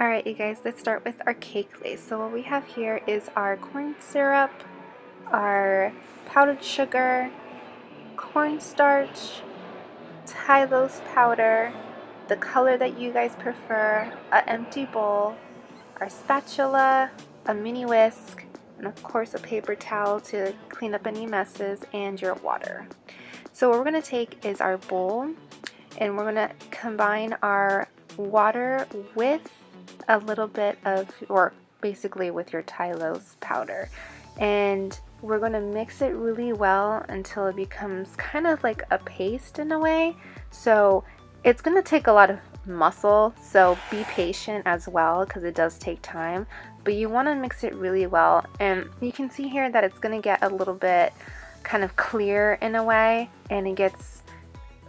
Alright, you guys, let's start with our cake lace. So what we have here is our corn syrup, our powdered sugar, cornstarch, Tylose powder, the color that you guys prefer, an empty bowl, our spatula, a mini whisk, and of course a paper towel to clean up any messes, and your water. So what we're going to take is our bowl, and we're going to combine our water with a little bit of, or basically with your Tylose powder, and we're going to mix it really well until it becomes kind of like a paste in a way. So it's going to take a lot of muscle, so be patient as well because it does take time, but you want to mix it really well. And you can see here that it's going to get a little bit kind of clear in a way, and it gets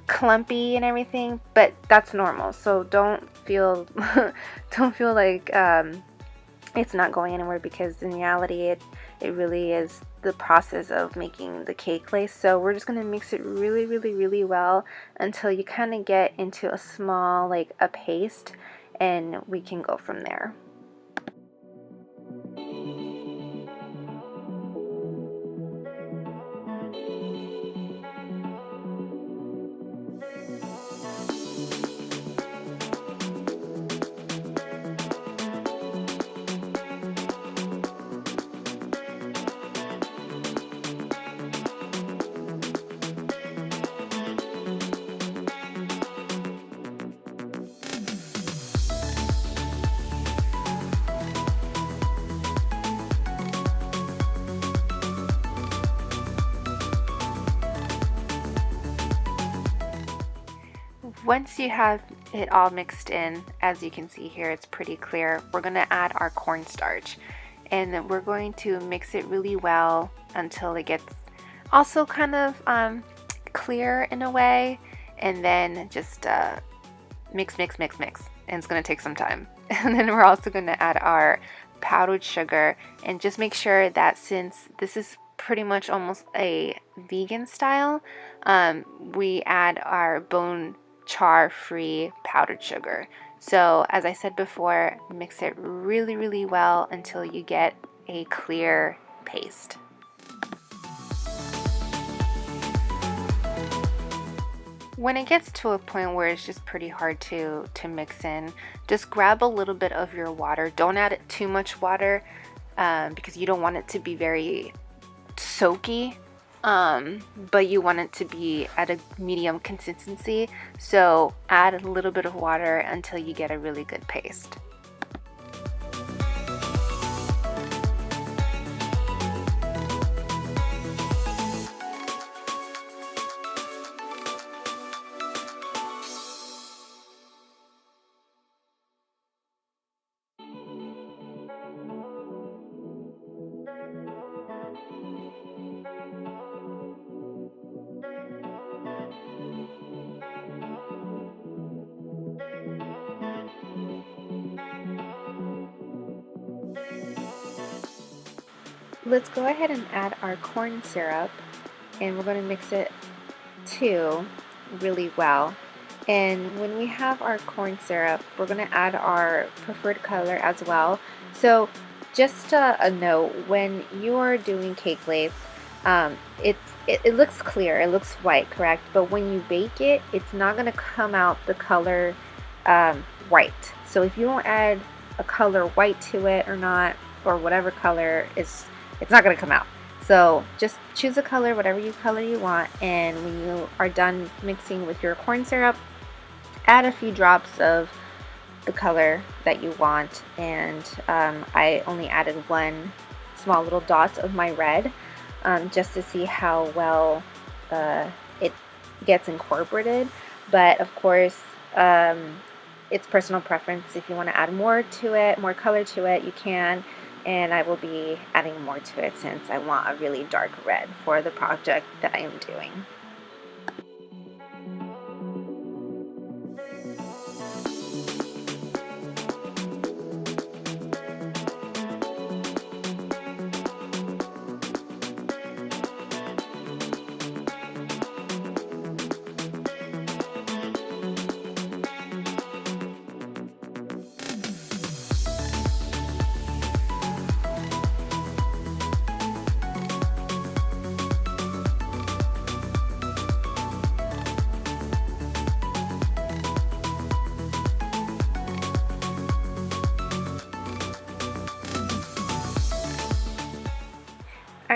clumpy and everything, but that's normal, so don't feel don't feel like it's not going anywhere, because in reality it really is the process of making the cake lace. So we're just going to mix it really well until you kind of get into a small, like a paste, and we can go from there. Once you have it all mixed in, as you can see here, it's pretty clear, we're going to add our cornstarch, and we're going to mix it really well until it gets also kind of clear in a way, and then just mix, and it's going to take some time. And then we're also going to add our powdered sugar, and just make sure that since this is pretty much almost a vegan style, we add our Bone-Char free powdered sugar. So as I said before, mix it really well until you get a clear paste. When it gets to a point where it's just pretty hard to mix in, just grab a little bit of your water. Don't add too much water because you don't want it to be very soaky, but you want it to be at a medium consistency. So add a little bit of water until you get a really good paste. Let's go ahead and add our corn syrup, and we're going to mix it too really well. And when we have our corn syrup, we're going to add our preferred color as well. So just a note, when you are doing cake lace, it looks clear, it looks white, correct? But when you bake it, it's not going to come out the color white. So if you don't add a color white to it or not, or whatever color is, it's not going to come out. So just choose a color, whatever color you want, and when you are done mixing with your corn syrup, add a few drops of the color that you want. And I only added one small little dot of my red, just to see how well it gets incorporated. But of course, it's personal preference. If you want to add more to it, more color to it, you can. And I will be adding more to it since I want a really dark red for the project that I am doing.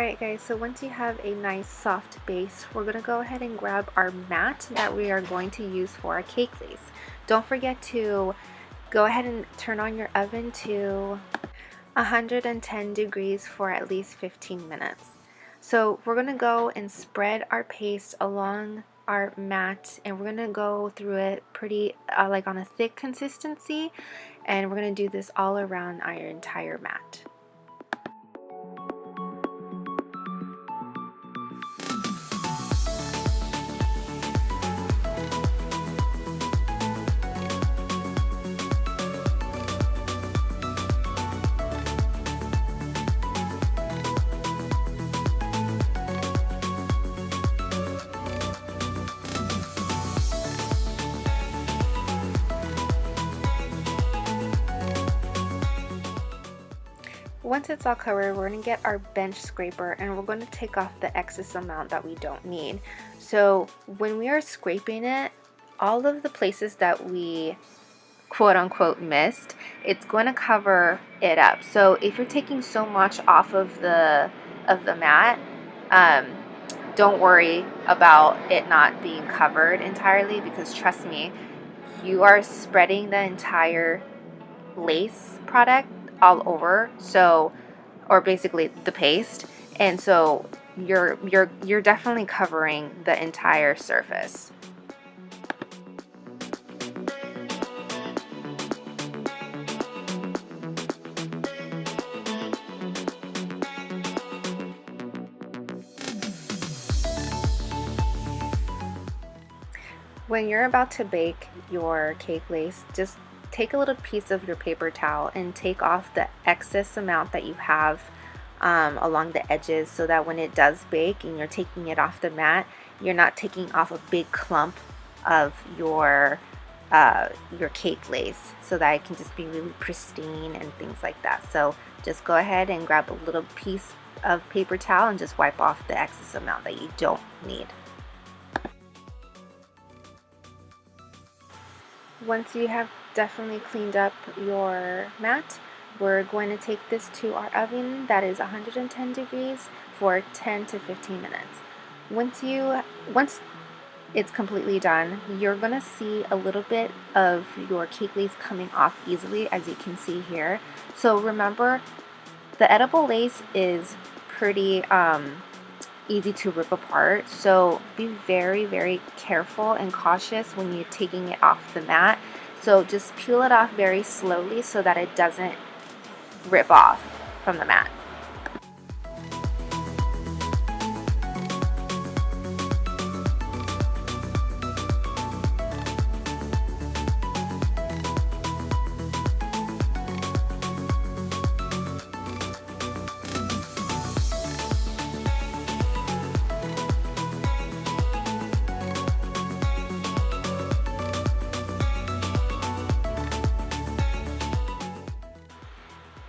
Alright guys, so once you have a nice soft base, we're going to go ahead and grab our mat that we are going to use for our cake lace. Don't forget to go ahead and turn on your oven to 110 degrees for at least 15 minutes. So we're going to go and spread our paste along our mat, and we're going to go through it pretty like on a thick consistency, and we're going to do this all around our entire mat. Once it's all covered, we're going to get our bench scraper and we're going to take off the excess amount that we don't need. So when we are scraping it, all of the places that we quote unquote missed, it's going to cover it up. So if you're taking so much off of the mat, don't worry about it not being covered entirely, because trust me, you are spreading the entire lace product all over, so, or basically the paste, and so you're definitely covering the entire surface. When you're about to bake your cake lace, just take a little piece of your paper towel and take off the excess amount that you have along the edges, so that when it does bake and you're taking it off the mat, you're not taking off a big clump of your cake lace, so that it can just be really pristine and things like that. So just go ahead and grab a little piece of paper towel and just wipe off the excess amount that you don't need. Once you have definitely cleaned up your mat, we're going to take this to our oven that is 110 degrees for 10 to 15 minutes. Once it's completely done, you're going to see a little bit of your cake lace coming off easily, as you can see here. So remember, the edible lace is pretty easy to rip apart, so be very, very careful and cautious when you're taking it off the mat. So just peel it off very slowly so that it doesn't rip off from the mat.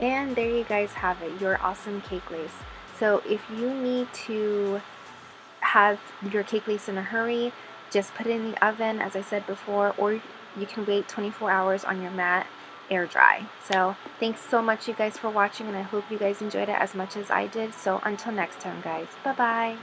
And there you guys have it, your awesome cake lace. So if you need to have your cake lace in a hurry, just put it in the oven, as I said before, or you can wait 24 hours on your mat, air dry. So thanks so much, you guys, for watching, and I hope you guys enjoyed it as much as I did. So until next time, guys, bye bye.